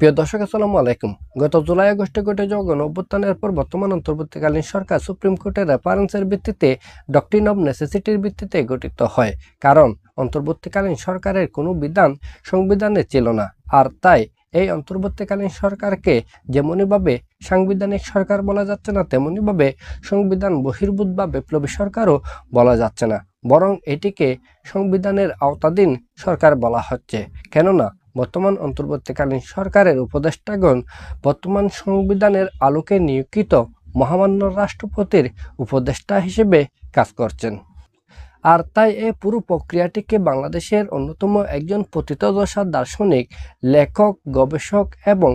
প্রিয় দর্শক, আসসালামু আলাইকুম। গত জুলাই আগস্টে ঘটে যাওয়া গণঅভ্যুত্থানের পর বর্তমান অন্তর্বর্তীকালীন সরকার সুপ্রিম কোর্টের রেফারেন্সের ভিত্তিতে ডক্ট্রিন অব নেসেসিটির ভিত্তিতে গঠিত হয়, কারণ অন্তর্বর্তীকালীন সরকারের কোনো বিধান সংবিধানে ছিল না। আর তাই এই অন্তর্বর্তীকালীন সরকারকে যেমনইভাবে সাংবিধানিক সরকার বলা যাচ্ছে না, তেমনইভাবে সংবিধান বহির্ভূত বা বিপ্লবী সরকারও বলা যাচ্ছে না, বরং এটিকে সংবিধানের আওতাধীন সরকার বলা হচ্ছে। কেননা বর্তমান অন্তর্বর্তীকালীন সরকারের উপদেষ্টাগণ বর্তমান সংবিধানের আলোকে নিয়োজিত মহামান্য রাষ্ট্রপতির উপদেষ্টা হিসেবে কাজ করছেন। আর তাই এই পুরো প্রক্রিয়াটিকে বাংলাদেশের অন্যতম একজন পতিতদশা দার্শনিক, লেখক, গবেষক এবং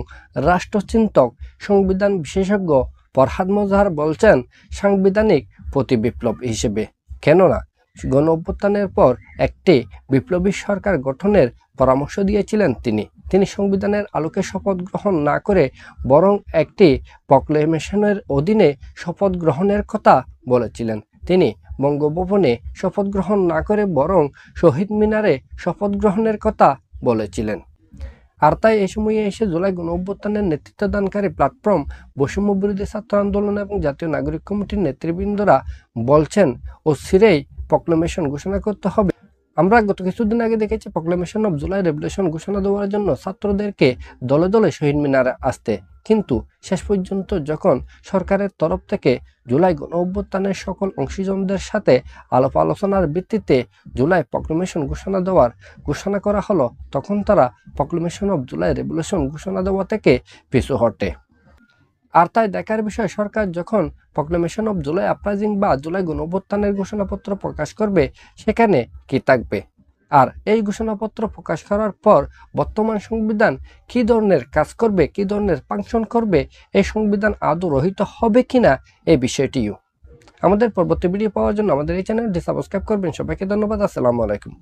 রাষ্ট্রচিন্তক, সংবিধান বিশেষজ্ঞ ফরহাদ মোজাহার বলছেন সাংবিধানিক প্রতিবিপ্লব হিসেবে। কেননা গণঅভ্যুত্থানের পর একটি বিপ্লবী সরকার গঠনের পরামর্শ দিয়েছিলেন তিনি সংবিধানের আলোকে শপথ গ্রহণ না করে বরং একটি প্রক্লেমেশনের অধীনে শপথ গ্রহণের কথা বলেছিলেন। তিনি বঙ্গভবনে শপথ গ্রহণ না করে বরং শহীদ মিনারে শপথ গ্রহণের কথা বলেছিলেন। আর তাই এই সময়ে এসে জুলাই গণঅভ্যুত্থানের নেতৃত্বদানকারী প্ল্যাটফর্ম, বৈষম্য বিরোধী ছাত্র আন্দোলন এবং জাতীয় নাগরিক কমিটির নেতৃবৃন্দরা বলছেন অচিরেই প্রক্লেমেশন ঘোষণা করতে হবে। আমরা গত কিছুদিন আগে দেখেছি প্রক্লেমেশন অফ জুলাই রেভলিউশন ঘোষণা দেওয়ার জন্য ছাত্রদেরকে দলে দলে শহীদ মিনারে আসতে, কিন্তু শেষ পর্যন্ত যখন সরকারের তরফ থেকে জুলাই গণঅভ্যুত্থানের সকল অংশীজনদের সাথে আলাপ আলোচনার ভিত্তিতে জুলাই প্রক্লেমেশন ঘোষণা করা হলো, তখন তারা প্রক্লেমেশন অফ জুলাই রেভলিউশন ঘোষণা দেওয়া থেকে পিছু হটে। আর তাই দেখার বিষয়, সরকার যখন প্রক্লেমেশন অফ জুলাই আপরাইজিং বা জুলাই গণঅভ্যুত্থানের ঘোষণাপত্র প্রকাশ করবে, সেখানে কি থাকবে, আর এই ঘোষণাপত্র প্রকাশ করার পর বর্তমান সংবিধান কী ধরনের কাজ করবে, কী ধরনের ফাংশন করবে, এই সংবিধান আদৌ রহিত হবে কিনা, এই বিষয়টিও। আমাদের পরবর্তী ভিডিও পাওয়ার জন্য আমাদের এই চ্যানেলটি সাবস্ক্রাইব করবেন। সবাইকে ধন্যবাদ। আসসালামু আলাইকুম।